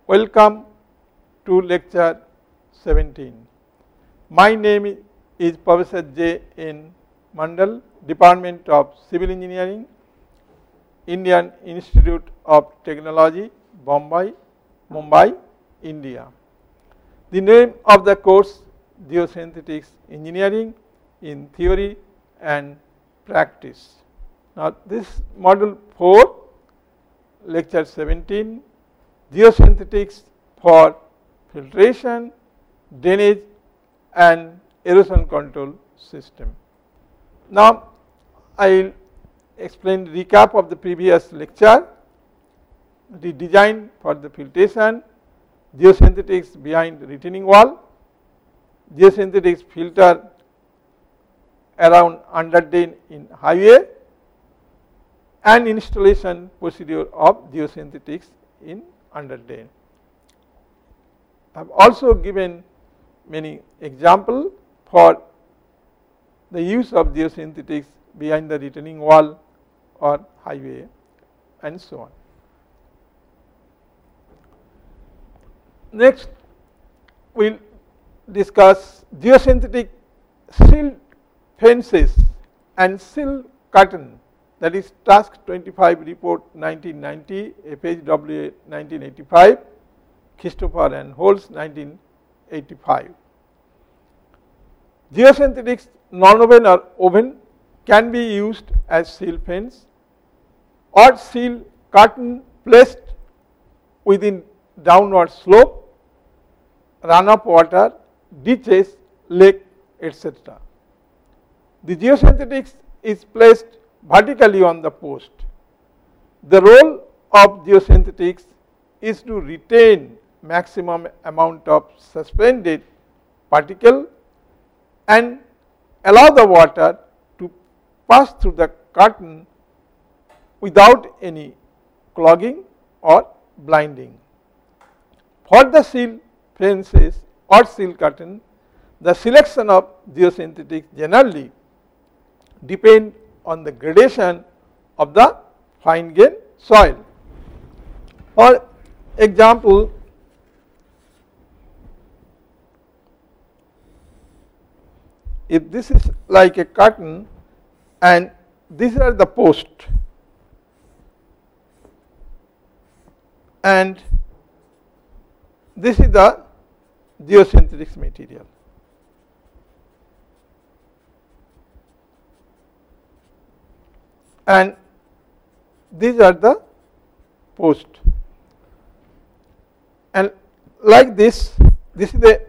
Welcome to lecture 17. My name is Professor J. N. Mandal, Department of Civil Engineering, Indian Institute of Technology, Bombay, Mumbai, India. The name of the course Geosynthetics Engineering in Theory and Practice. Now, this module 4, lecture 17, Geosynthetics for filtration, drainage and erosion control system. Now, I will explain recap of the previous lecture, the design for the filtration, geosynthetics behind retaining wall, geosynthetics filter around under drain in highway and installation procedure of geosynthetics in under drain. I have also given many examples for the use of geosynthetics behind the retaining wall or highway and so on. Next, we will discuss geosynthetic sill fences and sill curtain, that is task 25 report 1990, FHWA 1985, Christopher and Holz 1985. Geosynthetics non-oven or oven can be used as sill fence or sill curtain placed within downward slope, runoff water, ditches, lake, etc. The geosynthetics is placed vertically on the post. The role of geosynthetics is to retain maximum amount of suspended particle and allow the water to pass through the curtain without any clogging or blinding. For the sill fences or sill curtain, the selection of geosynthetics generally depend on the gradation of the fine grain soil. For example, if this is like a curtain and these are the post and this is the geosynthetics material. And these are the post, and like this is the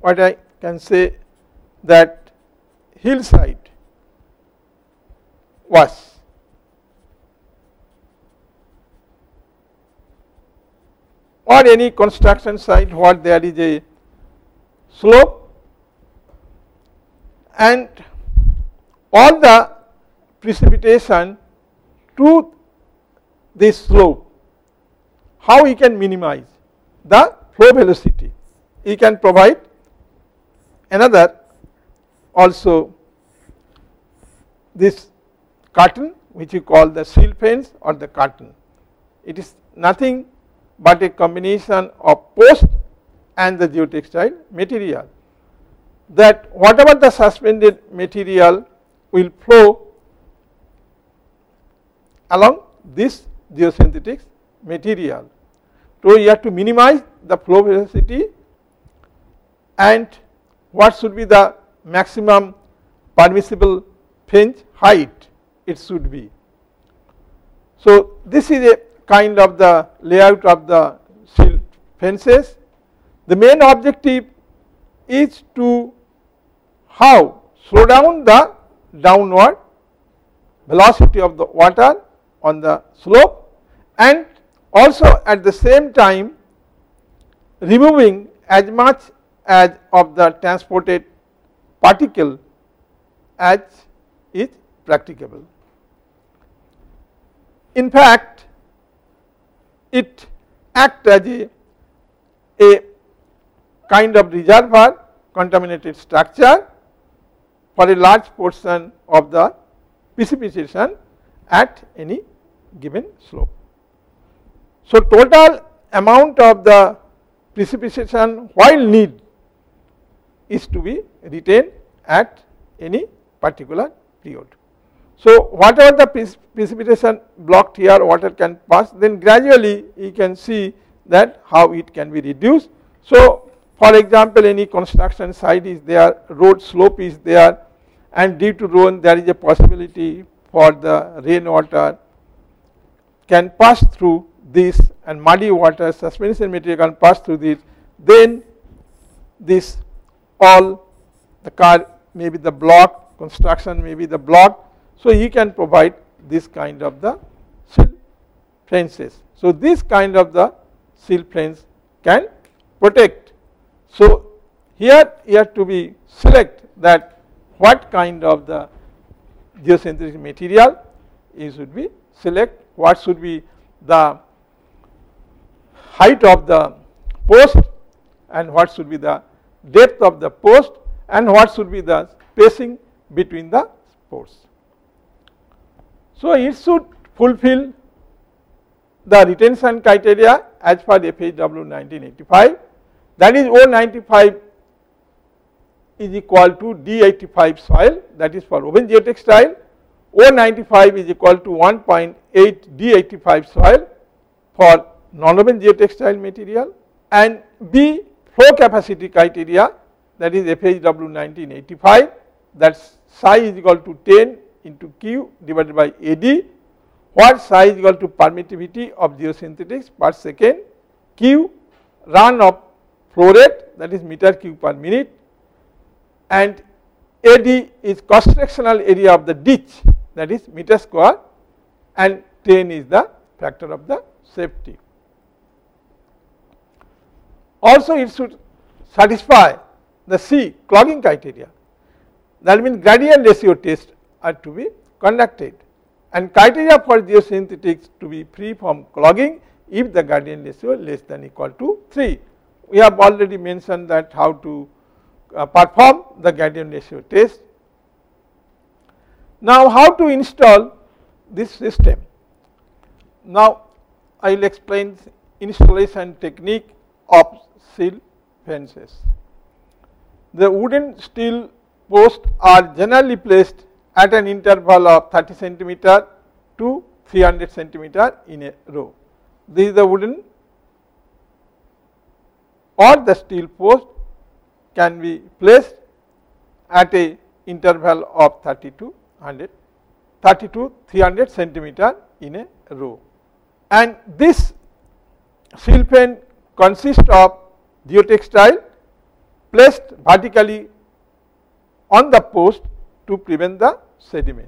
what I can say that hillside was or any construction site where there is a slope and all the precipitation to this slope, how we can minimize the flow velocity. We can provide another also this curtain which we call the sill fence or the curtain. It is nothing but a combination of post and the geotextile material, that whatever the suspended material will flow along this geosynthetics material. So, you have to minimize the flow velocity and what should be the maximum permissible fence height it should be. So, this is a kind of the layout of the sill fences. The main objective is to how slow down the downward velocity of the water on the slope and also at the same time removing as much as of the transported particle as is practicable. In fact, it acts as a kind of reservoir contaminated structure for a large portion of the precipitation at any given slope. So, total amount of the precipitation while need is to be retained at any particular period. So, whatever the precipitation blocked here, water can pass, then gradually you can see that how it can be reduced. So, for example, any construction site is there, road slope is there, and due to rain there is a possibility for the rainwater can pass through this, and muddy water suspension material can pass through this, then this all the car may be the block, construction may be the block. So, he can provide this kind of the sill fences. So, this kind of the sill fence can protect. So, here you have to be select that what kind of the geosynthetic material you should be select, what should be the height of the post and what should be the depth of the post and what should be the spacing between the posts. So, it should fulfill the retention criteria as per FHW 1985, that is O95 is equal to D85 soil, that is for woven geotextile, O95 is equal to 1.8 D85 soil for non-woven geotextile material, and B flow capacity criteria, that is FHW 1985, that psi is equal to 10 into Q divided by AD, what psi is equal to permittivity of geosynthetics per second, Q run of flow rate, that is meter cube per minute, and AD is cross sectional area of the ditch, that is meter square, and 10 is the factor of the safety. Also, it should satisfy the C clogging criteria, that means gradient ratio tests are to be conducted, and criteria for geosynthetics to be free from clogging if the gradient ratio less than equal to 3. We have already mentioned that how to perform the gradient ratio test. Now, how to install this system? Now, I will explain installation technique of sill fences. The wooden steel posts are generally placed at an interval of 30 centimeter to 300 centimeter in a row. This is the wooden or the steel post can be placed at a interval of 30 to 300 centimeter in a row, and this sill fence consists of geotextile placed vertically on the post to prevent the sediment,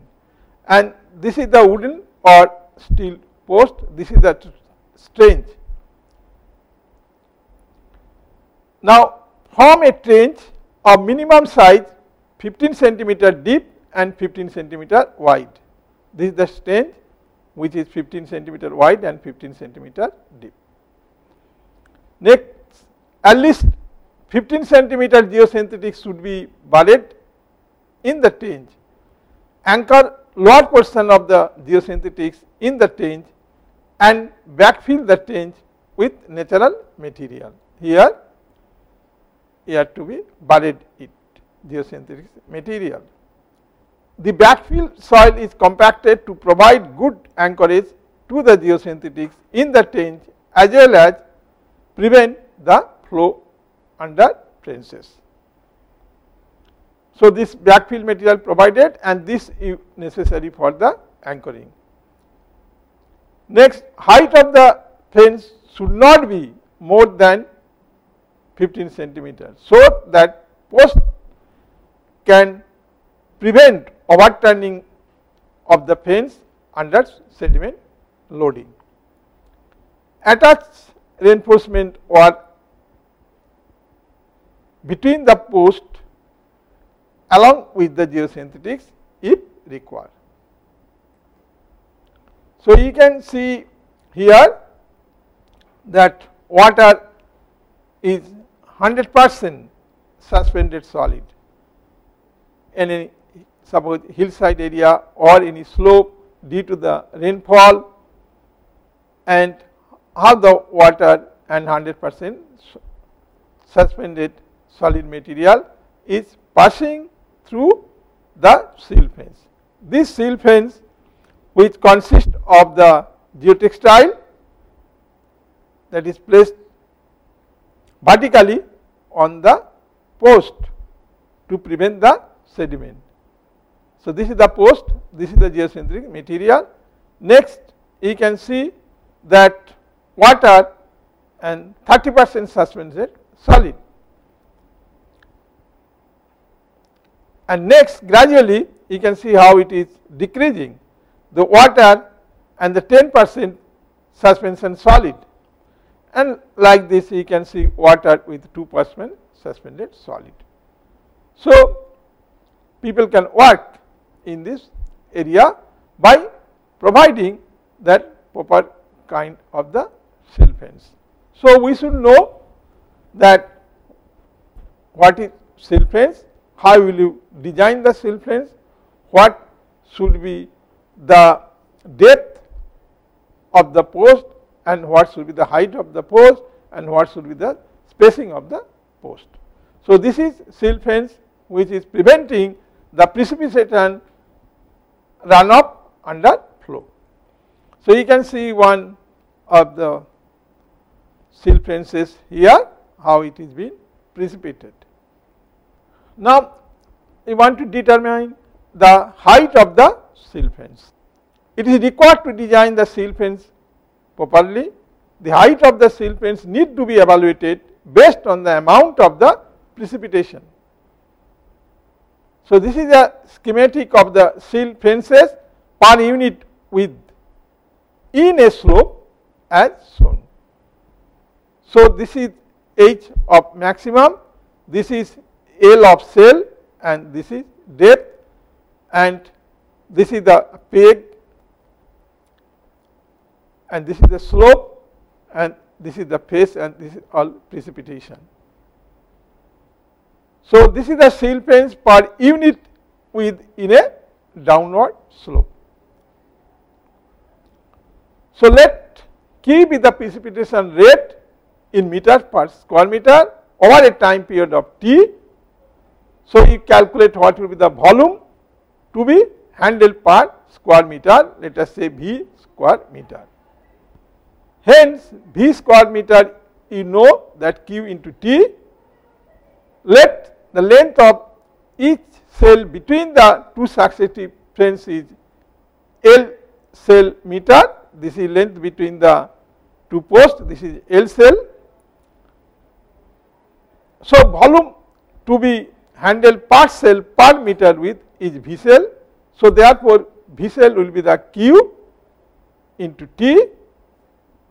and this is the wooden or steel post, this is the trench. Now, form a trench of minimum size 15 centimeter deep and 15 centimeter wide. This is the trench which is 15 centimeter wide and 15 centimeter deep. Next, at least 15 centimeter geosynthetics should be buried in the trench. Anchor lower portion of the geosynthetics in the trench and backfill the trench with natural material. Here you have to be buried it geosynthetic material. The backfill soil is compacted to provide good anchorage to the geosynthetics in the trench as well as prevent the flow under trenches. So, this backfill material provided and this is necessary for the anchoring. Next, height of the fence should not be more than 15 centimeters, so that post can prevent overturning of the fence under sediment loading. Attach reinforcement or between the post along with the geosynthetics if required. So, you can see here that water is 100% suspended solid in a suppose hillside area or any slope due to the rainfall, and how the water and 100% suspended solid material is passing through the seal fence. This seal fence, which consists of the geotextile that is placed vertically on the post to prevent the sediment. So, this is the post, this is the geocentric material. Next, you can see that water and 30% suspended solid. And next, gradually you can see how it is decreasing the water and the 10% suspension solid, and like this you can see water with 2% suspended solid. So, people can work in this area by providing that proper kind of the seal fence. So, we should know that what is seal fence, how will you design the seal fence, what should be the depth of the post and what should be the height of the post and what should be the spacing of the post. So, this is seal fence which is preventing the precipitation runoff under flow. So, you can see one of the seal fences here, how it is being precipitated. Now, we want to determine the height of the seal fence. It is required to design the seal fence properly. The height of the seal fence need to be evaluated based on the amount of the precipitation. So, this is a schematic of the seal fences per unit width in a slope as shown. So, this is H of maximum, this is L of shell, and this is depth, and this is the peg, and this is the slope, and this is the face, and this is all precipitation. So, this is the seal fence per unit width in a downward slope. So, let Q be the precipitation rate in meters per square meter over a time period of T. So, you calculate what will be the volume to be handled per square meter, let us say V square meter. Hence, V square meter you know that Q into T. Let the length of each cell between the two successive fence is L cell meter. This is length between the two posts, this is L cell. So, volume to be handled per cell per meter width is V cell. So, therefore, V cell will be the Q into T,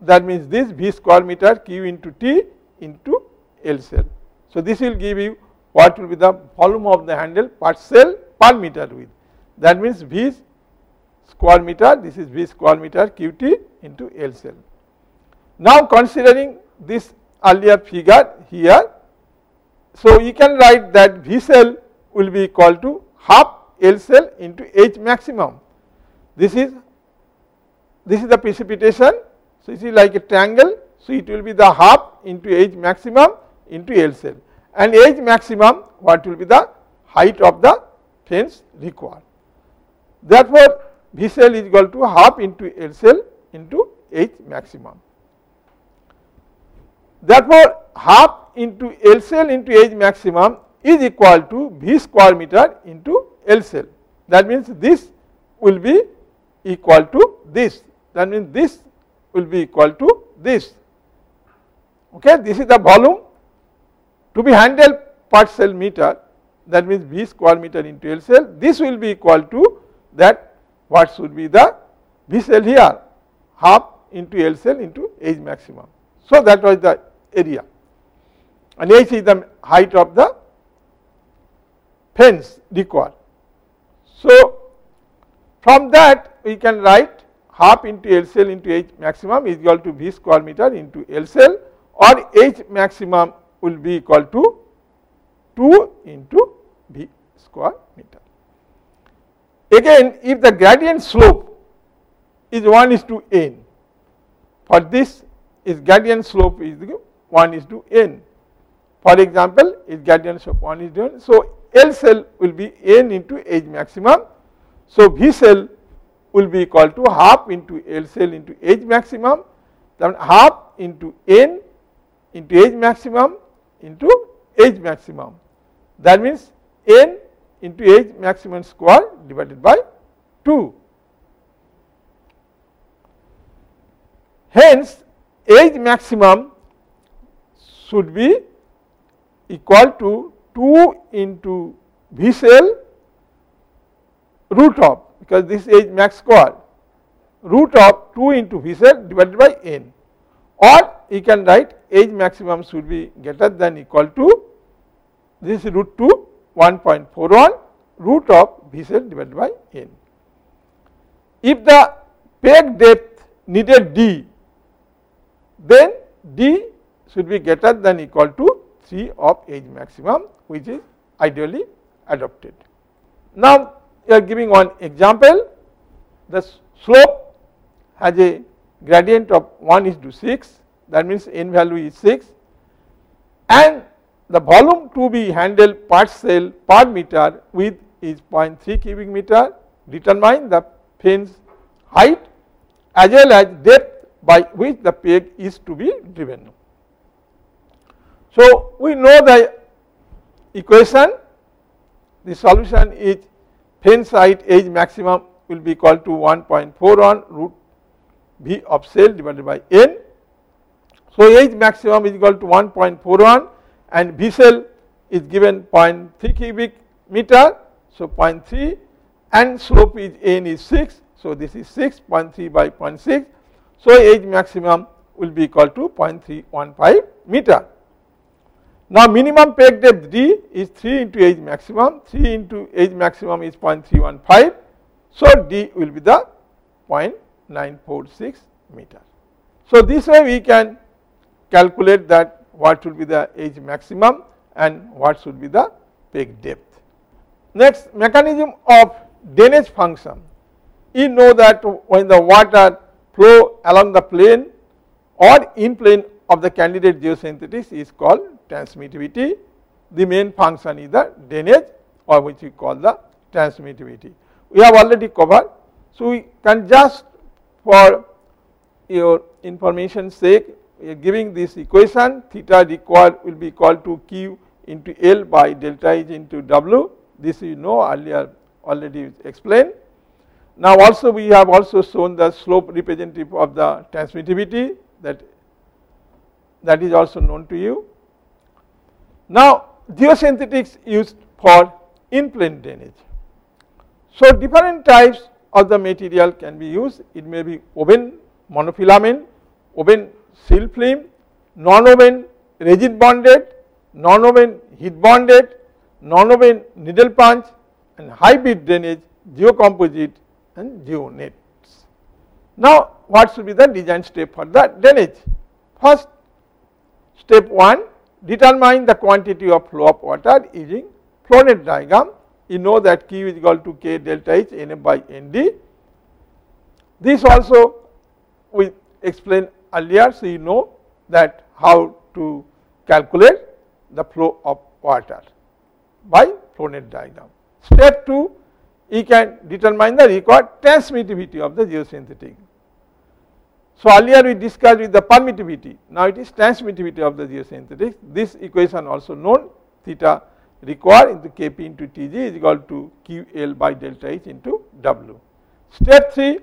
that means this V square meter Q into T into L cell. So, this will give you what will be the volume of the handle per cell per meter width, that means V square meter, this is V square meter Qt into L cell. Now, considering this earlier figure here, so you can write that V cell will be equal to half L cell into H maximum. This is the precipitation. So, it is like a triangle. So, it will be the half into H maximum into L cell, and H maximum what will be the height of the fence required. Therefore, V cell is equal to half into L cell into H maximum. Therefore, half into L cell into H maximum is equal to V square meter into L cell. That means, this will be equal to this, that means this will be equal to this. Okay, this is the volume to be handled per cell meter, that means V square meter into L cell. This will be equal to that what should be the V cell here, half into L cell into H maximum. So, that was the area, and H is the height of the fence required. So, from that we can write half into L cell into H maximum is equal to V square meter into L cell, or H maximum will be equal to 2 into V square meter. Again, if the gradient slope is 1:n, for this its gradient slope is 1:n. For example, its gradient slope 1:n. So, L cell will be n into age maximum. So, V cell will be equal to half into L cell into age maximum, then half into n into age maximum into age maximum. That means n into age maximum square divided by 2. Hence, age maximum should be equal to 2 into V cell root of, because this age max square, root of 2 into V cell divided by n, or you can write age maximum should be greater than equal to this root 2 1.41 root of V cell divided by n. If the peg depth needed d, then d should be greater than equal to 3 of age maximum, which is ideally adopted. Now, we are giving one example. The slope has a gradient of 1:6, that means n value is 6, and the volume to be handled per cell per meter width is 0.3 cubic meter. Determine the fence height as well as depth by which the peg is to be driven. So, we know the equation. The solution is fence height age maximum will be equal to 1.41 root V of cell divided by n. So, age maximum is equal to 1.41 and V cell is given 0.3 cubic meter. So, 0.3 and slope is n is 6. So, this is 6, 0.3 by 0.6. So, age maximum will be equal to 0.315 meter. Now, minimum peg depth d is 3 into age maximum, 3 into age maximum is 0.315. So, d will be the 0.946 meter. So, this way we can calculate that what should be the age maximum and what should be the peg depth. Next, mechanism of drainage function. You know that when the water flow along the plane or in plane of the candidate geosynthetics is called transmittivity. The main function is the drainage, or which we call the transmittivity. We have already covered. So, we can just for your information sake, we are giving this equation, theta required will be equal to Q into L by delta H into W. This you know earlier already explained. Now, also we have also shown the slope representative of the transmittivity, that is also known to you. Now, geosynthetics used for in-plane drainage. So, different types of the material can be used. It may be woven monofilament, woven seal film, non-woven rigid bonded, non-woven heat bonded, non-woven needle punch, and hybrid drainage, geocomposite and geonets. Now, what should be the design step for the drainage? First, step 1, determine the quantity of flow of water using flow net diagram. You know that Q is equal to K delta H Nf by Nd. This also we explained earlier, so you know that how to calculate the flow of water by flow net diagram. Step 2, you can determine the required transmittivity of the geosynthetic. So, earlier we discussed with the permittivity, now it is transmittivity of the geosynthetics. This equation also known, theta required into Kp into Tg is equal to Ql by delta H into W. Step 3,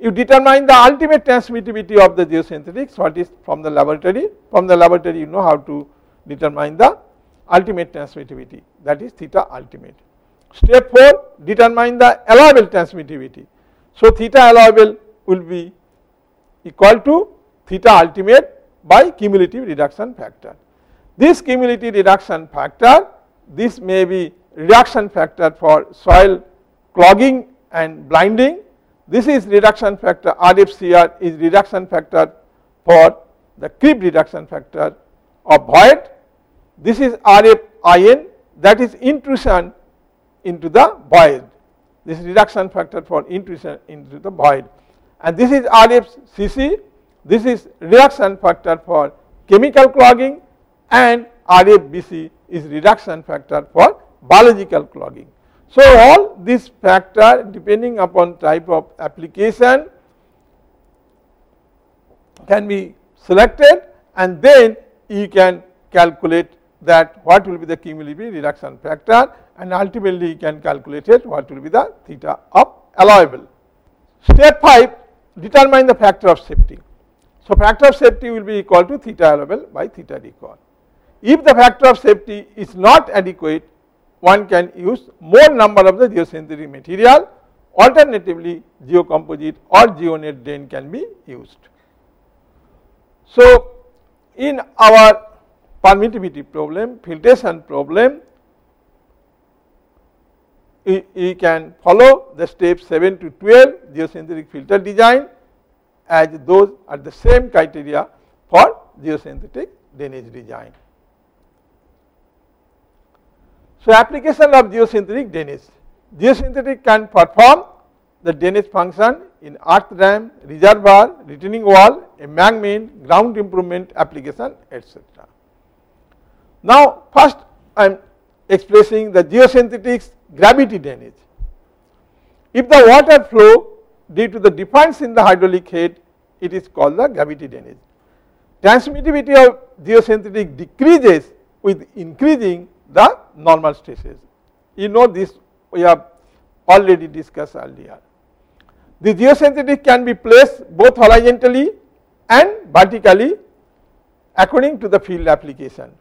you determine the ultimate transmittivity of the geosynthetics, what is from the laboratory. From the laboratory you know how to determine the ultimate transmittivity, that is theta ultimate. Step 4, determine the allowable transmittivity. So, theta allowable will be equal to theta ultimate by cumulative reduction factor. This cumulative reduction factor, this may be reduction factor for soil clogging and blinding. This is reduction factor, RFCR is reduction factor for the creep reduction factor of void. This is RFIN, that is intrusion into the void. This is reduction factor for intrusion into the void. And this is RFCC, This is reduction factor for chemical clogging, and RFBC is reduction factor for biological clogging. So, all these factors depending upon type of application can be selected, and then you can calculate that what will be the cumulative reduction factor, and ultimately you can calculate it what will be the theta of allowable. Step 5, determine the factor of safety. So, factor of safety will be equal to theta allowable by theta recall. If the factor of safety is not adequate, one can use more number of the geosynthetic material, alternatively geocomposite or geonet drain can be used. So, in our permittivity problem, filtration problem, we can follow the steps 7 to 12 geosynthetic filter design, as those are the same criteria for geosynthetic drainage design. So, application of geosynthetic drainage. Geosynthetic can perform the drainage function in earth dam, reservoir, retaining wall, embankment, ground improvement application, etc. Now, first I am expressing the geosynthetics gravity drainage. If the water flow due to the difference in the hydraulic head, it is called the gravity drainage. Transmittivity of geosynthetic decreases with increasing the normal stresses. You know this, we have already discussed earlier. The geosynthetic can be placed both horizontally and vertically according to the field application.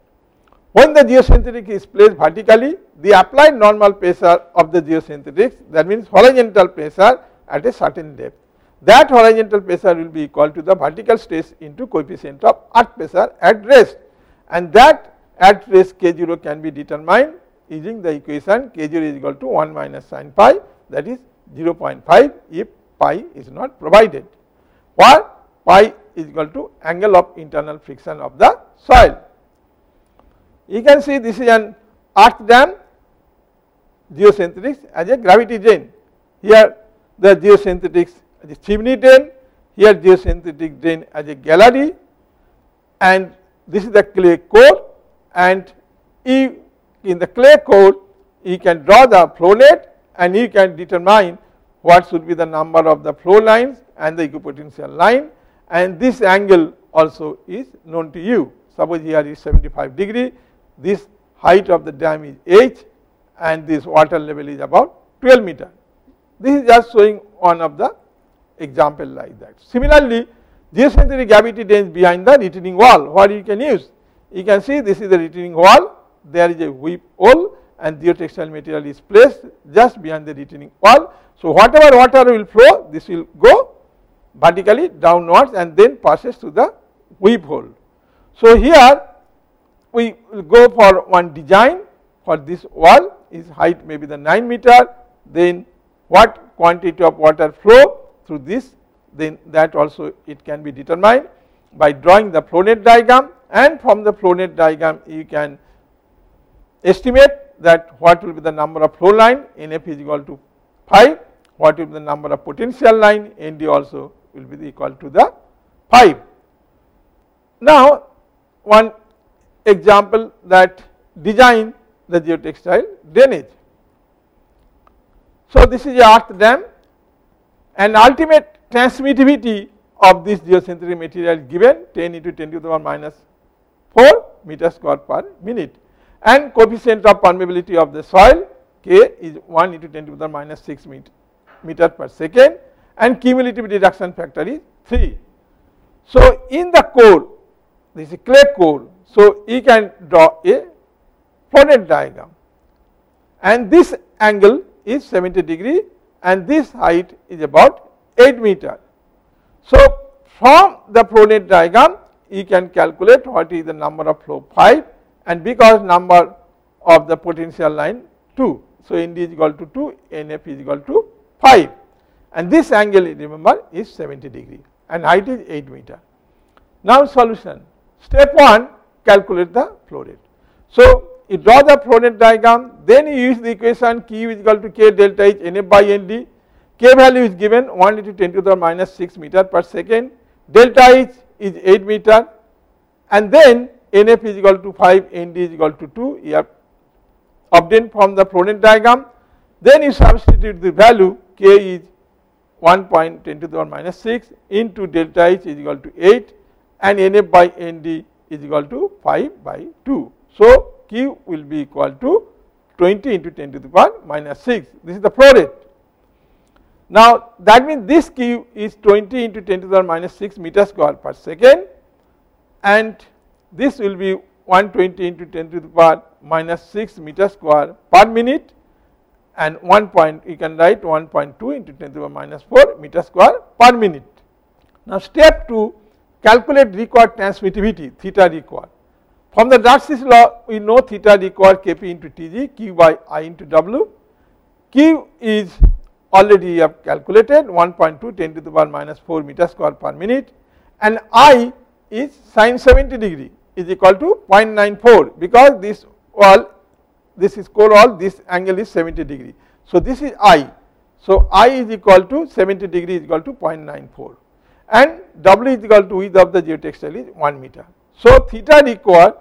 When the geosynthetic is placed vertically, the applied normal pressure of the geosynthetics, that means horizontal pressure at a certain depth. That horizontal pressure will be equal to the vertical stress into coefficient of earth pressure at rest, and that at rest K0 can be determined using the equation K0 is equal to 1 minus sin pi, that is 0.5 if pi is not provided, or pi is equal to angle of internal friction of the soil. You can see this is an earth dam geosynthetics as a gravity drain. Here the geosynthetics as a chimney drain, here geosynthetic drain as a gallery, and this is the clay core, and in the clay core you can draw the flow net and you can determine what should be the number of the flow lines and the equipotential line, and this angle also is known to you. Suppose here is 75 degree, this height of the dam is h, and this water level is about 12 meter. This is just showing one of the example like that. Similarly, geosynthetic gravity drains behind the retaining wall, what you can use. You can see this is the retaining wall, there is a whip hole, and geotextile material is placed just behind the retaining wall. So, whatever water will flow, this will go vertically downwards and then passes to the whip hole. So, here we will go for one design for this wall, is height may be the 9 meter, then what quantity of water flow through this, then that also it can be determined by drawing the flow net diagram, and from the flow net diagram you can estimate that what will be the number of flow line, NF is equal to 5, what will be the number of potential line, ND also will be equal to the 5. Now, one example that design the geotextile drainage. So, this is a earth dam, and ultimate transmittivity of this geosynthetic material given 10 into 10 to the power minus 4 meter square per minute, and coefficient of permeability of the soil K is 1 into 10 to the power minus 6 meter per second, and cumulative reduction factor is 3. So, in the core, this is clay core, so you can draw a flow net diagram, and this angle is 70 degree and this height is about 8 meter. So, from the flow net diagram you can calculate what is the number of flow 5, and because number of the potential line 2. So, ND is equal to 2, NF is equal to 5, and this angle remember is 70 degree and height is 8 meter. Now, solution. Step 1, calculate the flow rate. So, you draw the flow net diagram, then you use the equation Q is equal to K delta H NF by ND. K value is given 1 into 10 to the minus 6 meter per second, delta H is 8 meter, and then NF is equal to 5, ND is equal to 2, you have obtained from the flow net diagram. Then you substitute the value, K is 1.10 to the power minus 6 into delta H is equal to 8, and NF by ND is equal to 5 by 2. So, Q will be equal to 20 into 10 to the power minus 6. This is the flow rate. Now, that means this Q is 20 into 10 to the power minus 6 meter square per second, and this will be 120 into 10 to the power minus 6 meter square per minute, and 1 point you can write 1.2 into 10 to the power minus 4 meter square per minute. Now, step 2, calculate required transmittivity theta required. From the Darcy's law, we know theta required Kp into Tg, Q by I into W. Q is already you have calculated 1.2 10 to the power minus 4 meter square per minute, and I is sin 70 degree is equal to 0.94, because this wall, this is core wall, this angle is 70 degree. So, this is I. So, I is equal to 70 degree is equal to 0.94, and W is equal to width of the geotextile is 1 meter. So, theta required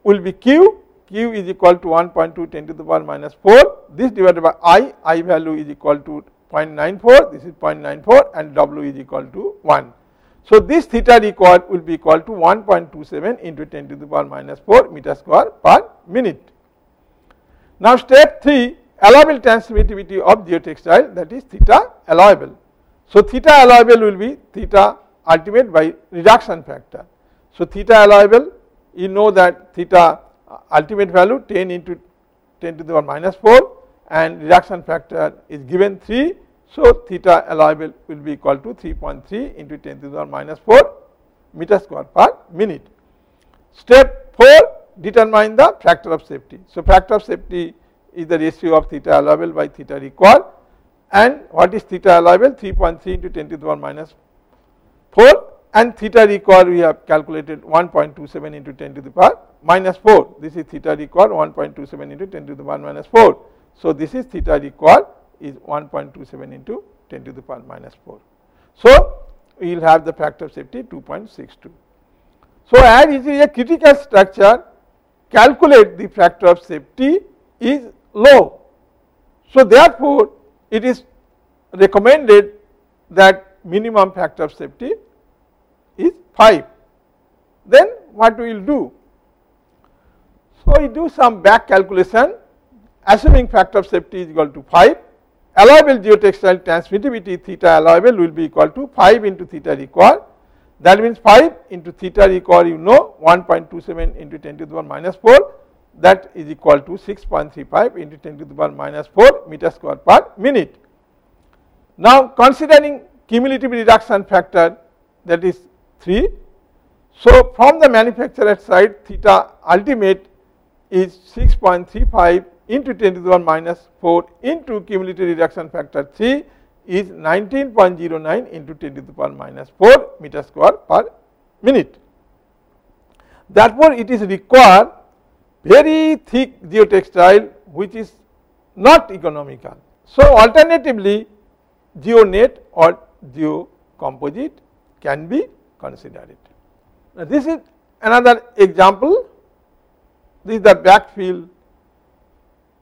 will be Q, Q is equal to 1.2 10 to the power minus 4, this divided by I value is equal to 0.94, this is 0.94, and W is equal to 1. So, this theta required will be equal to 1.27 into 10 to the power minus 4 meter square per minute. Now, step 3, allowable transmittivity of geotextile, that is theta allowable. So, theta allowable will be theta ultimate by reduction factor. So, theta allowable, you know that theta ultimate value 10 into 10 to the power minus 4, and reduction factor is given 3. So, theta allowable will be equal to 3.3 into 10 to the power minus 4 meter square per minute. Step 4, determine the factor of safety. So, factor of safety is the ratio of theta allowable by theta required, and what is theta allowable? 3.3 into 10 to the power minus 4, and theta required we have calculated 1.27 into 10 to the power minus 4. This is theta required 1.27 into 10 to the power minus 4. So, this is theta required is 1.27 into 10 to the power minus 4. So, we will have the factor of safety 2.62. So, as it is a critical structure, calculate the factor of safety is low. So, therefore, it is recommended that minimum factor of safety is 5. Then what we will do? So, we do some back calculation, assuming factor of safety is equal to 5. Allowable geotextile transmittivity theta allowable will be equal to 5 into theta required. That means 5 into theta required, you know, 1.27 into 10 to the power minus 4, that is equal to 6.35 into 10 to the power minus 4 meter square per minute. Now, considering cumulative reduction factor, that is 3. So, from the manufacturer side, theta ultimate is 6.35 into 10 to the power minus 4 into cumulative reduction factor 3 is 19.09 into 10 to the power minus 4 meter square per minute. Therefore, it is required very thick geotextile which is not economical. So, alternatively geonet or geocomposite can be considered. Now, this is another example. This is the backfill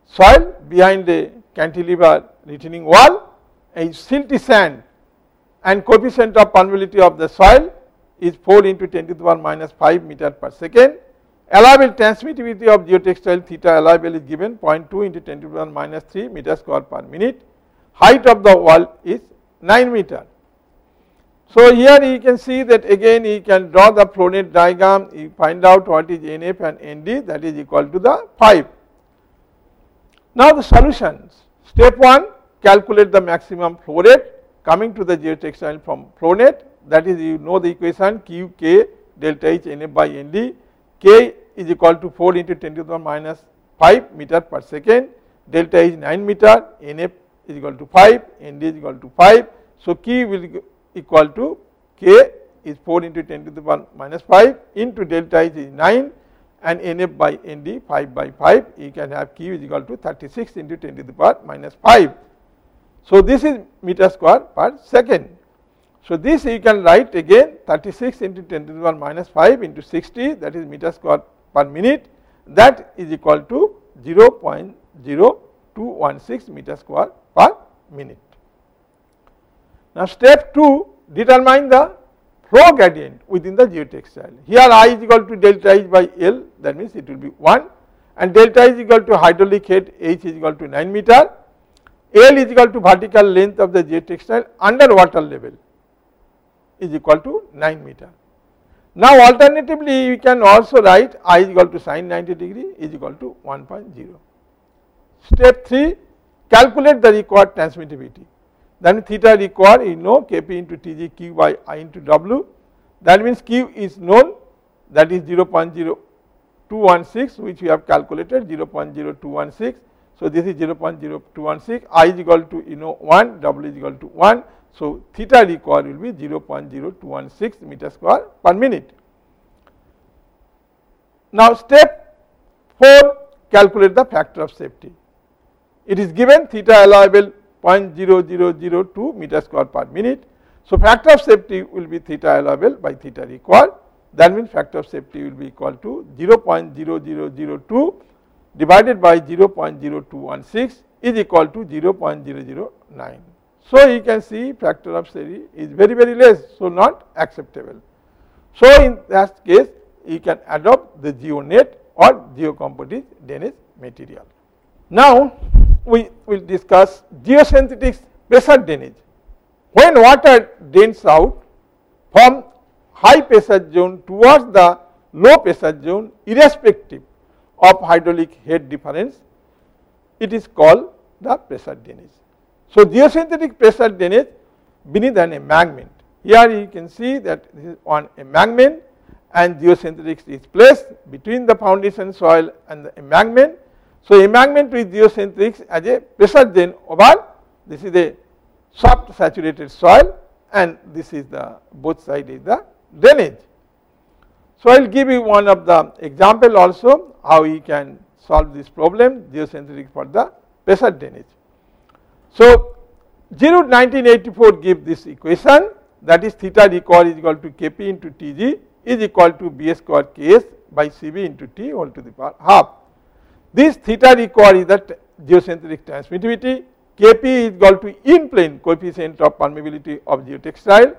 soil behind a cantilever retaining wall, a silty sand, and coefficient of permeability of the soil is 4 into 10 to the power minus 5 meter per second. Allowable transmittivity of geotextile theta allowable is given 0.2 into 10 to the power minus 3 meter square per minute. Height of the wall is 9 meter. So, here you can see that again you can draw the flow net diagram, you find out what is NF and ND, that is equal to the 5. Now, the solutions. Step 1, calculate the maximum flow rate coming to the geotextile from flow net, that is you know the equation Q K delta H NF by ND. K is equal to 4 into 10 to the power minus 5 meter per second, delta is 9 meter, NF is equal to 5, ND is equal to 5. So, Q will equal to K is 4 into 10 to the power minus 5 into delta is 9, and NF by ND 5 by 5, you can have Q is equal to 36 into 10 to the power minus 5. So, this is meter square per second. So, this you can write again 36 into 10 to the power minus 5 into 60, that is meter square per minute, that is equal to 0.0216 meter square per minute. Now, step 2, determine the flow gradient within the geotextile. Here I is equal to delta H by L, that means it will be 1, and delta is equal to hydraulic head H is equal to 9 meter, L is equal to vertical length of the geotextile under water level is equal to 9 meter. Now, alternatively you can also write I is equal to sin 90 degree is equal to 1.0. Step 3, calculate the required transmittivity. Then theta required, you know, Kp into Tg Q by I into W, that means Q is known, that is 0.0216, which we have calculated 0.0216. So, this is 0.0216, I is equal to, you know, 1, W is equal to 1. So, theta required will be 0.0216 meter square per minute. Now, step 4, calculate the factor of safety. It is given theta allowable 0.0002 meter square per minute. So, factor of safety will be theta allowable by theta required, that means factor of safety will be equal to 0.0002 divided by 0.0216 is equal to 0.009. So, you can see factor of safety is very less, so not acceptable. So, in that case you can adopt the geonet or geocomposite drainage material. Now, we will discuss geosynthetic pressure drainage. When water drains out from high pressure zone towards the low pressure zone irrespective of hydraulic head difference, it is called the pressure drainage. So, geosynthetic pressure drainage beneath an embankment. Here you can see that this is on embankment and geosynthetics is placed between the foundation soil and the embankment. So, embankment with geosynthetics as a pressure drain over, this is a soft saturated soil and this is the both side is the drainage. So, I will give you one of the example also how you can solve this problem geosynthetic for the pressure drainage. So, Giroud 1984 give this equation, that is theta required is equal to Kp into Tg is equal to B square Ks by Cv into T whole to the power half. This theta required is the geosynthetic transmittivity, Kp is equal to in plane coefficient of permeability of geotextile.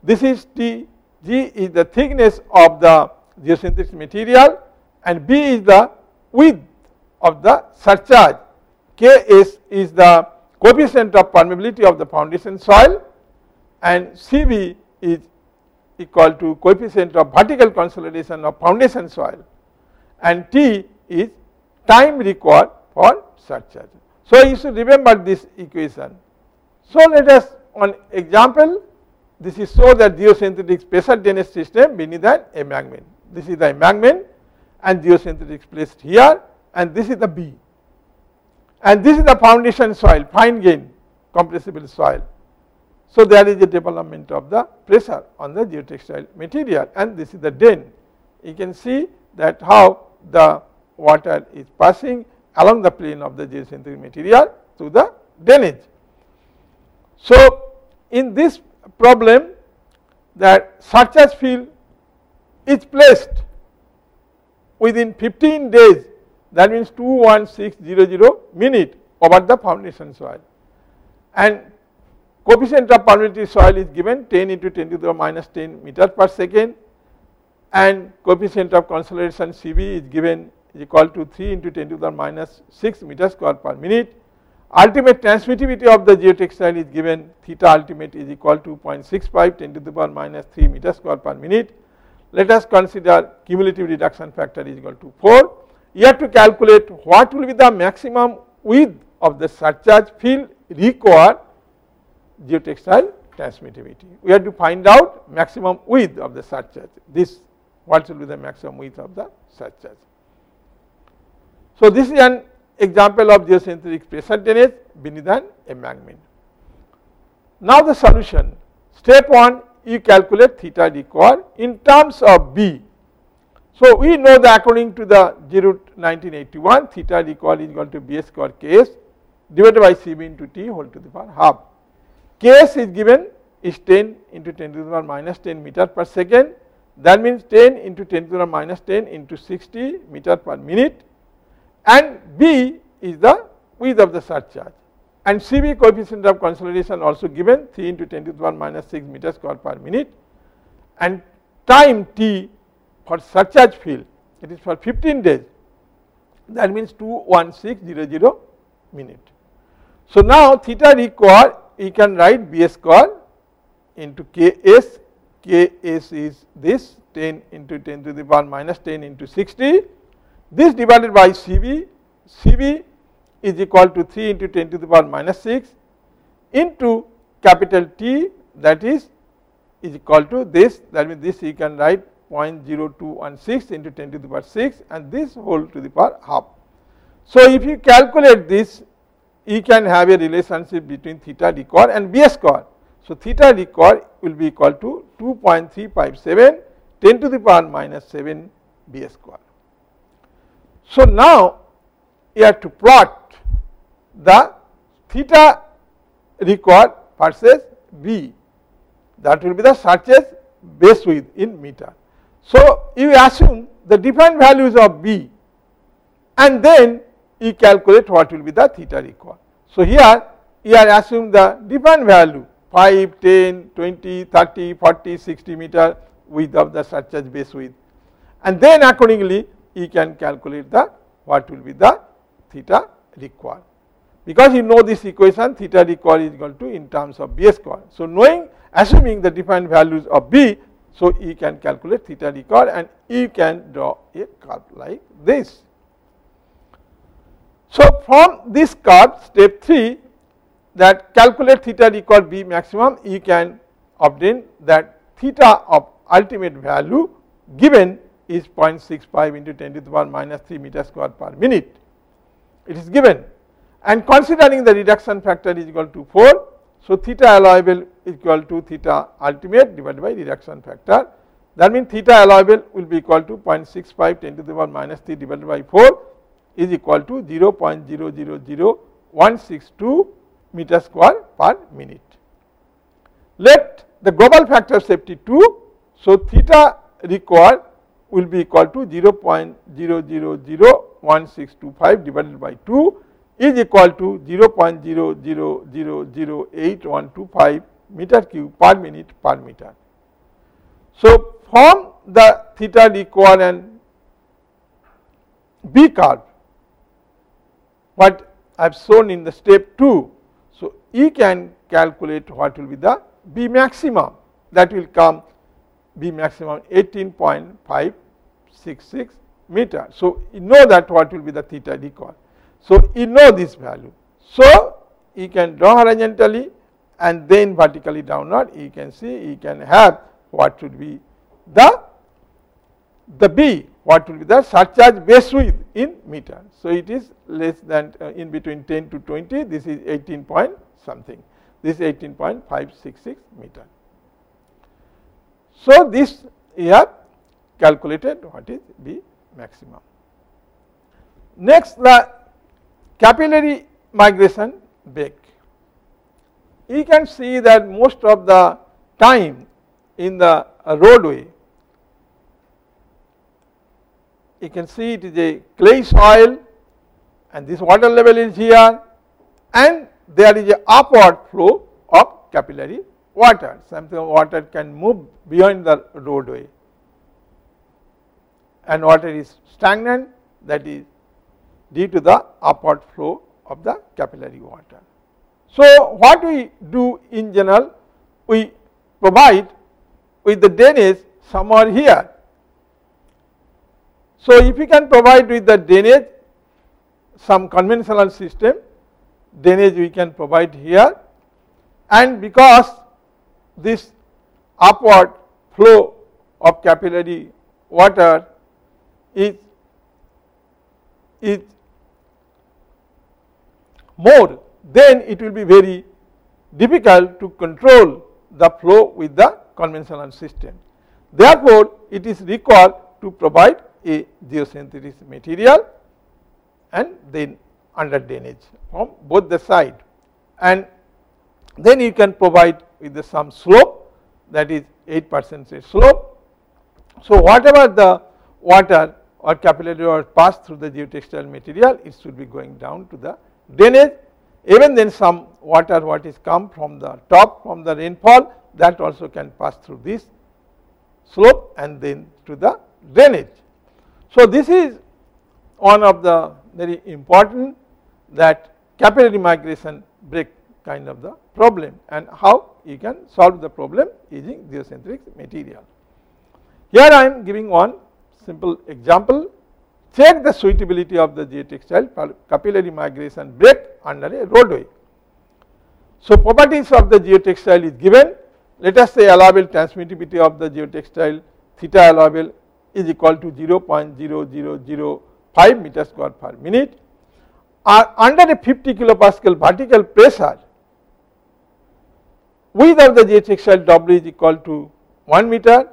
This is T, G is the thickness of the geosynthetic material and B is the width of the surcharge, Ks is the coefficient of permeability of the foundation soil and Cv is equal to coefficient of vertical consolidation of foundation soil and T is time required for surcharge. So, you should remember this equation. So, let us on example, this is so that geosynthetic pressure drainage system beneath an embankment. This is the embankment and geosynthetic placed here and this is the B. And this is the foundation soil, fine grained compressible soil. So, there is a development of the pressure on the geotextile material and this is the drain. You can see that how the water is passing along the plane of the geosynthetic material through the drainage. So, in this problem that surcharge field is placed within 15 days, that means 21600 minute over the foundation soil and coefficient of permeability soil is given 10 into 10 to the minus 10 meter per second and coefficient of consolidation Cv is given is equal to 3 into 10 to the minus 6 meter square per minute. Ultimate transmittivity of the geotextile is given theta ultimate is equal to 0.65 10 to the power minus 3 meter square per minute. Let us consider cumulative reduction factor is equal to 4. You have to calculate what will be the maximum width of the surcharge field required geotextile transmittivity. We have to find out maximum width of the surcharge. This what will be the maximum width of the surcharge. So, this is an example of geosynthetic pressure drainage beneath an embankment. Now, the solution. Step 1, you calculate theta required in terms of B. So, we know that according to the Giroud 1981, theta required is equal to B square Ks divided by Cv into T whole to the power half. Ks is given is 10 into 10 to the power minus 10 meter per second. That means 10 into 10 to the power minus 10 into 60 meter per minute, and B is the width of the surcharge, and Cb coefficient of consolidation also given 3 into 10 to the power minus 6 meter square per minute, and time t for surcharge field, it is for 15 days, that means 21600 minute. So now theta required, you can write B square into Ks. Ks is this 10 into 10 to the power minus 10 into 60. This divided by Cb. Cb is equal to 3 into 10 to the power minus 6 into capital T, that is equal to this. That means this you can write 0.0216 into 10 to the power 6, and this whole to the power half. So if you calculate this, you can have a relationship between theta required and B square. So theta required will be equal to 2.357 10 to the power minus 7 B square. So now you have to plot the theta required versus B, that will be the surcharge base width in meter. So you assume the defined values of B, and then you calculate what will be the theta required. So here you are assume the defined value 5, 10, 20, 30, 40, 60 meter width of the surcharge base width, and then accordingly you can calculate the what will be the theta required. Because you know this equation, theta required is equal to in terms of B square. So knowing, assuming the defined values of B, so you can calculate theta required and you can draw a curve like this. So from this curve, step 3, that calculate theta required B maximum, you can obtain that theta of ultimate value given is 0.65 into 10 to the power minus 3 meter square per minute. It is given, and considering the reduction factor is equal to 4, so theta allowable is equal to theta ultimate divided by reduction factor. That means theta allowable will be equal to 0.65 10 to the power minus 3 divided by 4 is equal to 0.000162 meter square per minute. Let the global factor safety 2, so theta required will be equal to 0.000165 divided by 2 is equal to 0.00008125 meter cube per minute per meter. So from the theta required and B curve, what I have shown in the step 2, so you can calculate what will be the B maximum, that will come B maximum 18.566 meter. So you know that what will be the theta required. So you know this value. So you can draw horizontally and then vertically downward, you can see you can have what should be the B, what will be the surcharge base width in meter. So it is less than in between 10 to 20, this is 18 point something, this is 18.566 meter. So this you have calculated what is B maximum. Next, the capillary migration back. You can see that most of the time in the roadway, you can see it is a clay soil and this water level is here, and there is a upward flow of capillary water. Something water can move beyond the roadway, and water is stagnant, that is due to the upward flow of the capillary water. So what we do in general, we provide with the drainage somewhere here. So if you can provide with the drainage some conventional system, drainage we can provide here, and because this upward flow of capillary water is more, then it will be very difficult to control the flow with the conventional system. Therefore, it is required to provide a geosynthetic material and then under drainage from both the side, and then you can provide with some slope, that is 8% slope. So, whatever the water or capillary or pass through the geotextile material, it should be going down to the drainage. Even then some water what is come from the top from the rainfall, that also can pass through this slope and then to the drainage. So, this is one of the very important that capillary migration break kind of the problem, and how you can solve the problem using geocentric material. Here I am giving one simple example. Check the suitability of the geotextile capillary migration break under a roadway. So, properties of the geotextile is given. Let us say allowable transmittivity of the geotextile theta allowable is equal to 0.0005 meter square per minute. Under a 50 kilopascal vertical pressure, width of the geotextile W is equal to 1 meter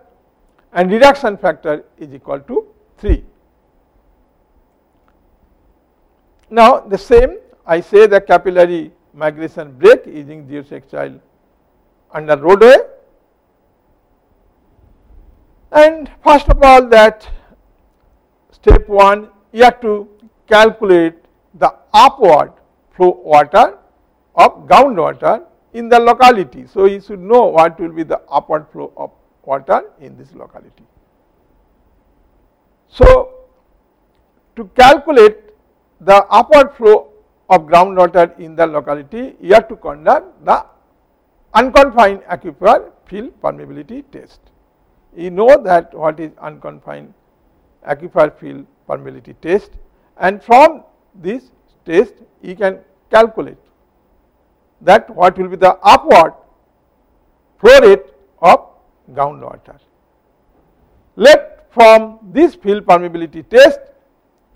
and reduction factor is equal to 3. Now, the same I say the capillary migration break using geotextile under roadway, and first of all that step 1, you have to calculate the upward flow water of groundwater in the locality. So, you should know what will be the upward flow of water in this locality. So, to calculate the upward flow of groundwater in the locality, you have to conduct the unconfined aquifer field permeability test. You know that what is unconfined aquifer field permeability test, and from this test you can calculate that what will be the upward flow rate of groundwater. Let from this field permeability test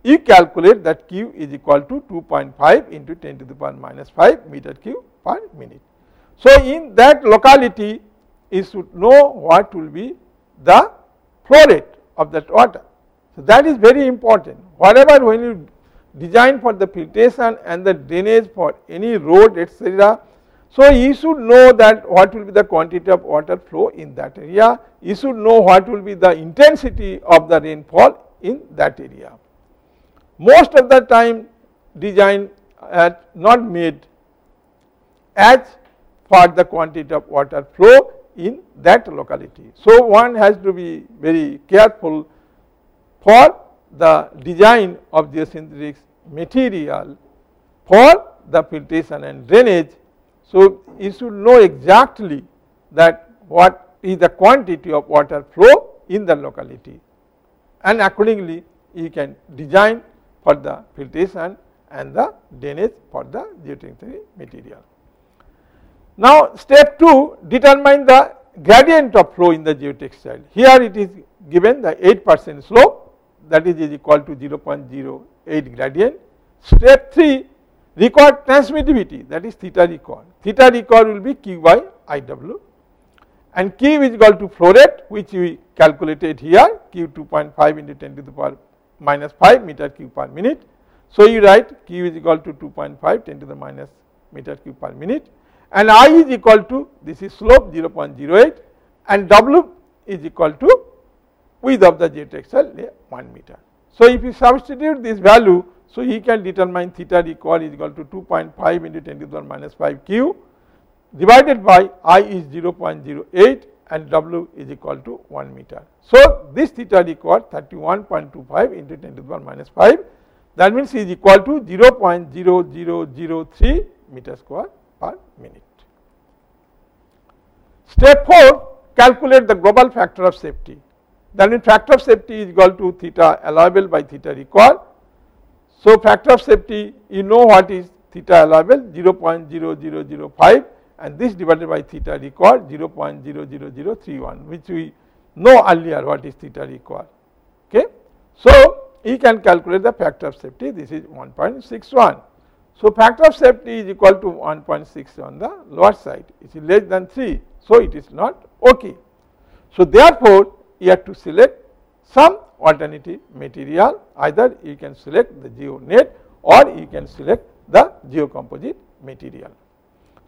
you calculate that Q is equal to 2.5 into 10 to the power minus 5 meter cube per minute. So, in that locality you should know what will be the flow rate of that water. So, that is very important. Whatever when you design for the filtration and the drainage for any road etc. So, you should know that what will be the quantity of water flow in that area, you should know what will be the intensity of the rainfall in that area. Most of the time design are not made as for the quantity of water flow in that locality. So, one has to be very careful for the design of geosynthetic material for the filtration and drainage. So, you should know exactly that what is the quantity of water flow in the locality, and accordingly you can design for the filtration and the drainage for the geotechnical material. Now, step 2, determine the gradient of flow in the geotextile. Here it is given the 8% slope, that is equal to 0.08 gradient. Step 3, record transmittivity, that is theta record. Theta record will be Q by IW, and Q is equal to flow rate, which we calculated here, Q 2.5 into 10 to the power minus 5 meter cube per minute. So, you write Q is equal to 2.5 10 to the minus meter cube per minute, and I is equal to, this is slope 0.08, and W is equal to width of the geotextile 1 meter. So, if you substitute this value, so he can determine theta record is equal to 2.5 into 10 to the minus 5 Q divided by I is 0.08 and W is equal to 1 meter. So, this theta record 31.25 into 10 to the minus 5, that means is equal to 0.0003 meter square per minute. Step 4, calculate the global factor of safety. That means factor of safety is equal to theta allowable by theta record. So, factor of safety, you know what is theta allowable, 0.0005, and this divided by theta record 0.00031, which we know earlier what is theta record. Okay. So, you can calculate the factor of safety, this is 1.61. So, factor of safety is equal to 1.6 on the lower side, it is less than 3. So, it is not okay. So, therefore, you have to select some alternative material, either you can select the geonet or you can select the geocomposite material.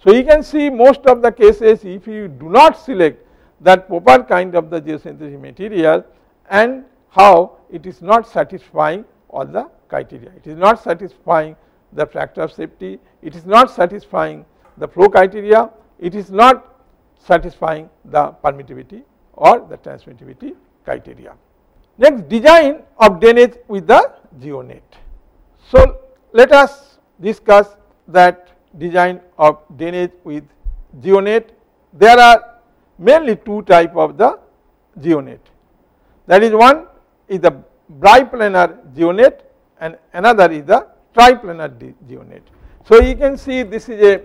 So, you can see most of the cases if you do not select that proper kind of the geosynthetic material and how it is not satisfying all the criteria. It is not satisfying the factor of safety, it is not satisfying the flow criteria, it is not satisfying the permittivity or the transmittivity criteria. Next, design of drainage with the GeoNet. So, let us discuss that design of drainage with GeoNet. There are mainly two types of the GeoNet. That is, one is the biplanar GeoNet and another is the triplanar GeoNet. So, you can see this is a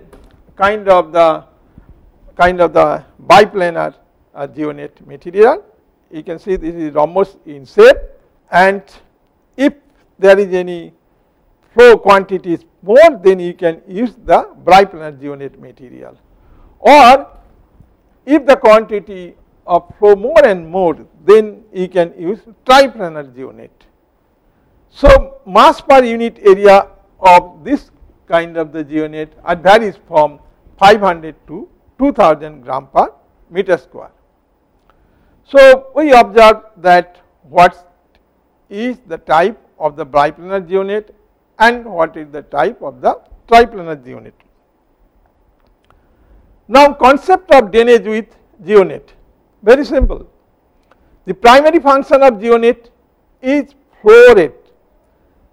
kind of the biplanar GeoNet material. You can see this is almost in shape, and if there is any flow quantity is more, then you can use the biplanar GeoNet material, or if the quantity of flow more and more, then you can use triplanar GeoNet. So, mass per unit area of this kind of the GeoNet varies from 500 to 2000 gram per meter square. So, we observe that what is the type of the biplanar GeoNet and what is the type of the triplanar GeoNet. Now, concept of drainage with GeoNet, very simple. The primary function of GeoNet is flow rate.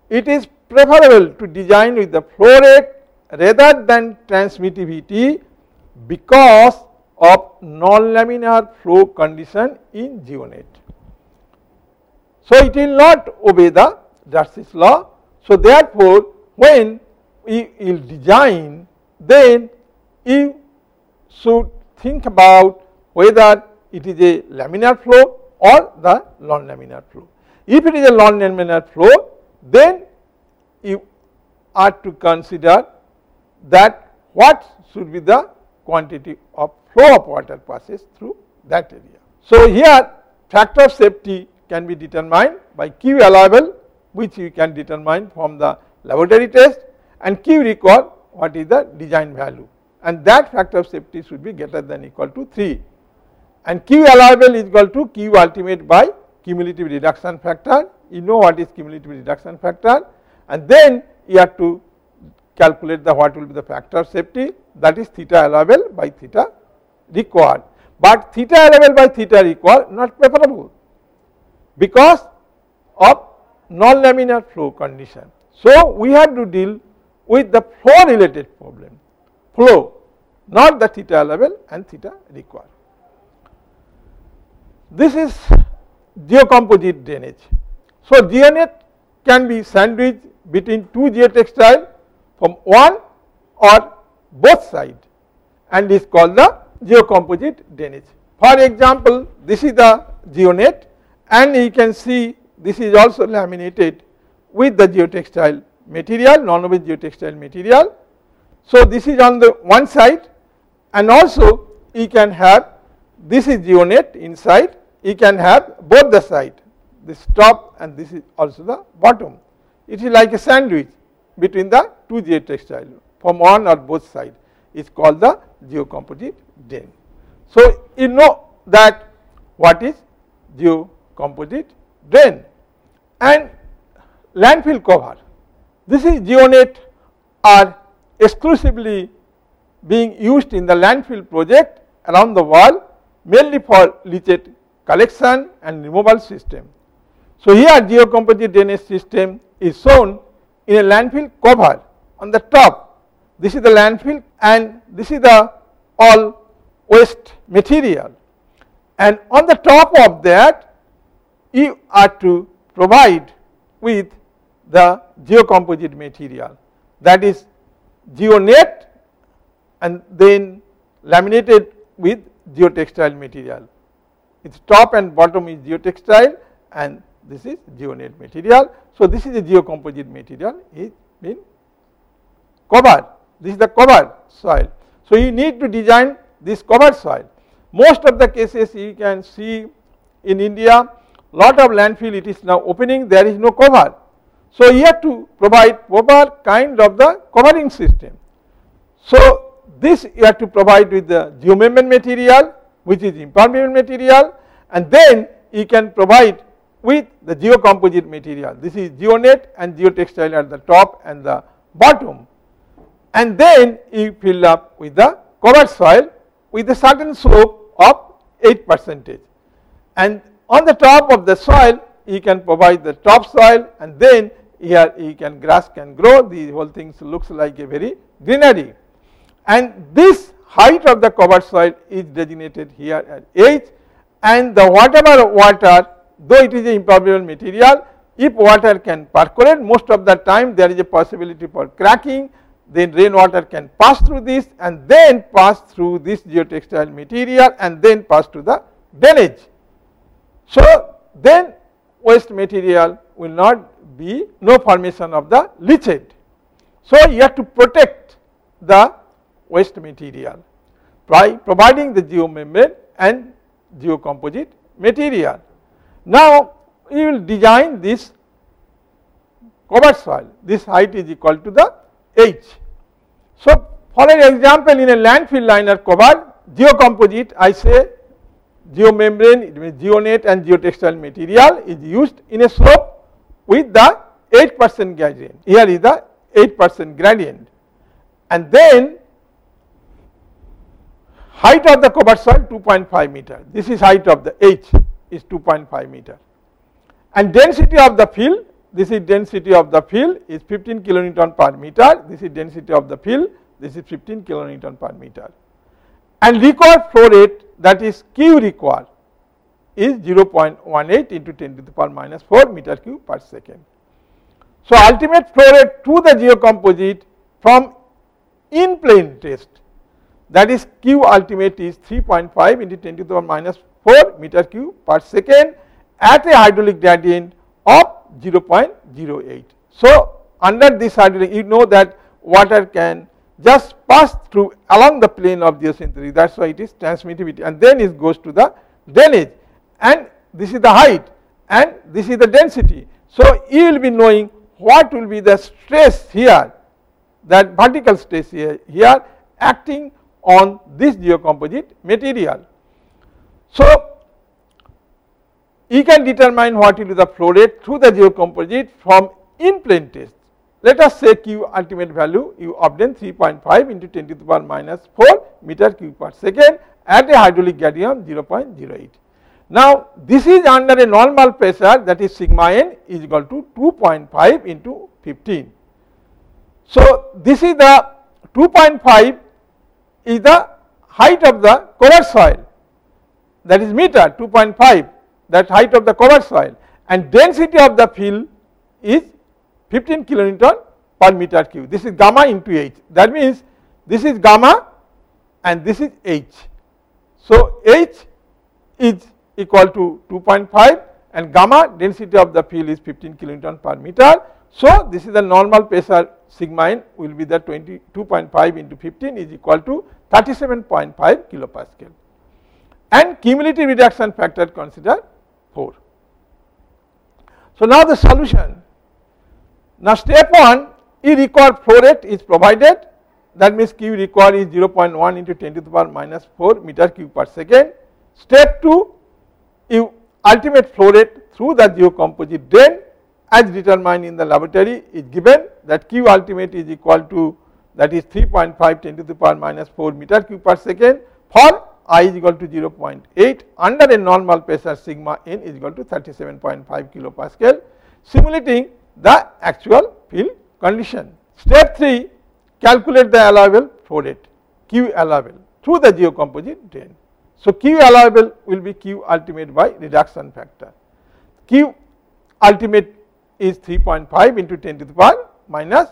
It is preferable to design with the flow rate rather than transmittivity because of non-laminar flow condition in GeoNet. So, it will not obey the Darcy's law. So, therefore, when you will design, then you should think about whether it is a laminar flow or the non-laminar flow. If it is a non-laminar flow, then you are to consider that what should be the quantity of flow of water passes through that area. So, here factor of safety can be determined by Q allowable, which you can determine from the laboratory test, and Q record what is the design value, and that factor of safety should be greater than equal to 3, and Q allowable is equal to Q ultimate by cumulative reduction factor. You know what is cumulative reduction factor, and then you have to calculate the what will be the factor of safety, that is theta allowable by theta required, but theta allowable by theta required not preferable because of non-laminar flow condition. So, we have to deal with the flow related problem, flow, not the theta allowable and theta required. This is geocomposite drainage. So, GeoNet can be sandwiched between two geotextile from one or both sides and is called the geocomposite drainage. For example, this is the GeoNet, and you can see this is also laminated with the geotextile material, non-obvious geotextile material. So, this is on the one side, and also you can have this is GeoNet inside, you can have both the side, this top and this is also the bottom. It is like a sandwich between the two geotextile from one or both sides, is called the geocomposite drain. So, you know that what is geocomposite drain. And landfill cover, this is GeoNet are exclusively being used in the landfill project around the world, mainly for leachate collection and removal system. So, here geocomposite drainage system is shown in a landfill cover on the top. This is the landfill and this is the all waste material, and on the top of that you are to provide with the geocomposite material, that is GeoNet and then laminated with geotextile material. Its top and bottom is geotextile and this is GeoNet material. So, this is a geocomposite material is been covered. This is the covered soil. So, you need to design this covered soil. Most of the cases you can see in India, lot of landfill it is now opening, there is no cover. So, you have to provide proper kind of the covering system. So, this you have to provide with the geomembrane material, which is impermeable material, and then you can provide with the geocomposite material. This is geonet and geotextile at the top and the bottom, and then you fill up with the covered soil with a certain slope of 8%, and on the top of the soil you can provide the topsoil, and then here you can grass can grow. The whole thing looks like a very greenery, and this height of the covered soil is designated here as H, and the whatever water, though it is an impermeable material, if water can percolate, most of the time there is a possibility for cracking, then rainwater can pass through this and then pass through this geotextile material and then pass to the drainage. So, then waste material will not be no formation of the leachate. So, you have to protect the waste material by providing the geomembrane and geocomposite material. Now, you will design this covered soil. This height is equal to the H. So, for an example, in a landfill liner cover geocomposite, I say geomembrane, it means geonet and geotextile material is used in a slope with the 8% gradient. Here is the 8% gradient, and then height of the covered soil 2.5 meter. This is height of the H is 2.5 meter, and density of the fill. This is density of the fill is 15 kilonewton per meter. This is density of the fill. This is 15 kilonewton per meter, and required flow rate, that is Q required, is 0.18 into 10 to the power minus 4 meter cube per second. So, ultimate flow rate to the geocomposite from in plane test, that is Q ultimate is 3.5 into 10 to the power minus 4 meter cube per second at a hydraulic gradient of 0.08. So, under this hydraulic, you know that water can just pass through along the plane of geosynthesis, that is why it is transmittivity, and then it goes to the drainage, and this is the height and this is the density. So, you will be knowing what will be the stress here, that vertical stress here acting on this geocomposite material. So, you can determine what will be the flow rate through the geocomposite from in plane test. Let us say Q ultimate value you obtain 3.5 into 10 to the power minus 4 meter cube per second at a hydraulic gradient of 0.08. Now, this is under a normal pressure, that is sigma n is equal to 2.5 into 15. So, this is the 2.5 is the height of the covered soil, that is meter 2.5, that height of the covered soil, and density of the fill is 15 kilonewton per meter cube. This is gamma into H. That means this is gamma and this is H. So, H is equal to 2.5 and gamma density of the fill is 15 kilonewton per meter. So, this is the normal pressure sigma n will be the 22.5 into 15 is equal to 37.5 kilopascal, and cumulative reduction factor consider 4. So, now the solution. Now, step 1, E required flow rate is provided, that means Q required is 0.1 into 10 to the power minus 4 meter cube per second. Step 2, you ultimate flow rate through the geocomposite drain as determined in the laboratory is given, that Q ultimate is equal to, that is 3.5 10 to the power minus 4 meter cube per second for I is equal to 0.8 under a normal pressure sigma n is equal to 37.5 kilopascal, simulating the actual fill condition. Step 3, calculate the allowable flow rate Q allowable through the geocomposite drain. So, Q allowable will be Q ultimate by reduction factor. Q ultimate is 3.5 into 10 to the power minus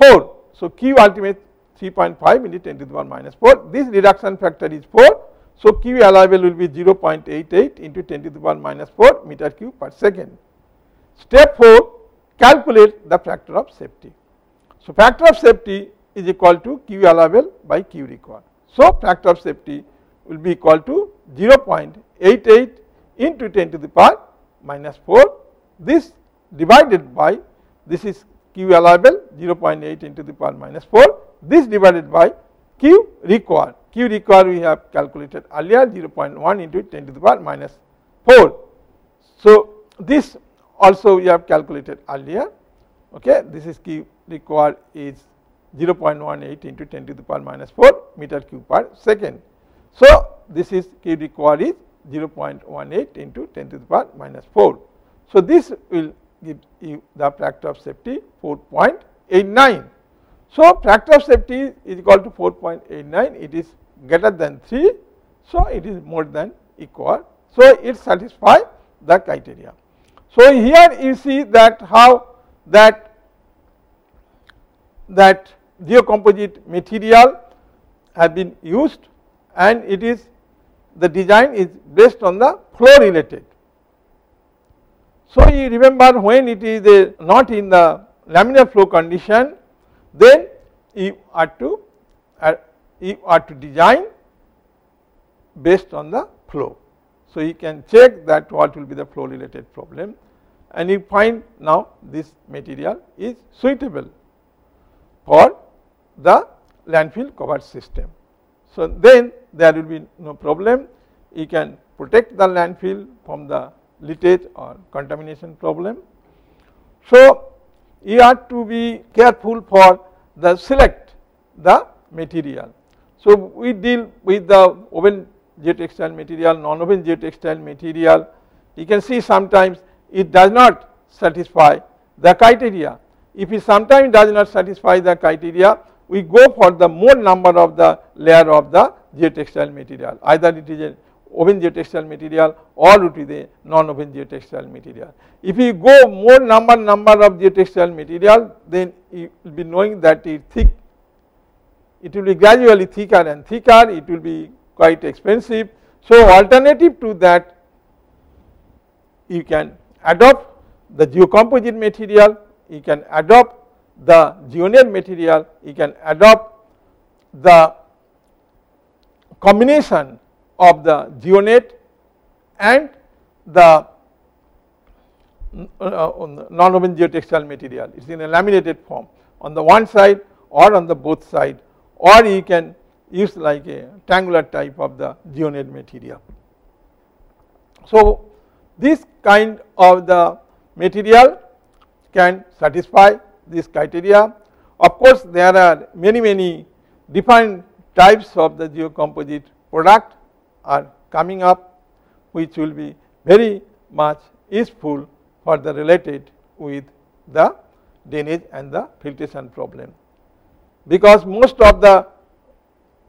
4. So, Q ultimate 3.5 into 10 to the power minus 4. This reduction factor is 4. So, Q allowable will be 0.88 into 10 to the power minus 4 meter cube per second. Step 4, calculate the factor of safety. So, factor of safety is equal to Q allowable by Q required. So, factor of safety will be equal to 0.88 into 10 to the power minus 4. This divided by, this is Q allowable 0.8 into the power minus 4 this divided by Q required. Q required we have calculated earlier 0.1 into 10 to the power minus 4. So, this also we have calculated earlier. Okay, this is Q required is 0.18 into 10 to the power minus 4 meter cube per second. So, this is Q required is 0.18 into 10 to the power minus 4. So, this will give you the factor of safety 4.89. So, factor of safety is equal to 4.89, it is greater than 3. So, it is more than equal. So, it satisfies the criteria. So, here you see that how that geocomposite material has been used, and it is the design is based on the flow related. So, you remember when it is not in the laminar flow condition, then you are to design based on the flow. So, you can check that what will be the flow related problem, and you find now this material is suitable for the landfill covered system. So, then there will be no problem, you can protect the landfill from the leakage or contamination problem. So, you have to be careful for the select the material. So, we deal with the oven geotextile material, non-oven geotextile material. You can see sometimes it does not satisfy the criteria. If it sometimes does not satisfy the criteria, we go for the more number of the layer of the geotextile material, either it is a oven geotextile material or it is a non-oven geotextile material. If you go more number of geotextile material, then you will be knowing that it thick, it will be gradually thicker and thicker, it will be quite expensive. So, alternative to that, you can adopt the geocomposite material, you can adopt the geonair material, you can adopt the combination of the geonate and the non-oven geotextile material. It is in a laminated form on the one side or on the both side, or you can use like a triangular type of the geonate material. So, this kind of the material can satisfy this criteria. Of course, there are many different types of the geocomposite product are coming up, which will be very much useful for the related with the drainage and the filtration problem, because most of the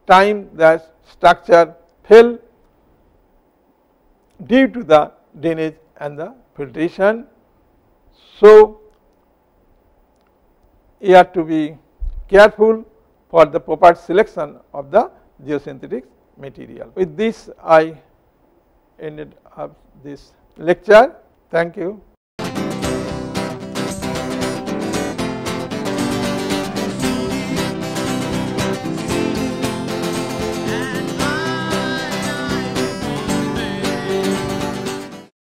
time the structure fail due to the drainage and the filtration. So, you have to be careful for the proper selection of the geosynthetic material. With this, I ended up this lecture. Thank you.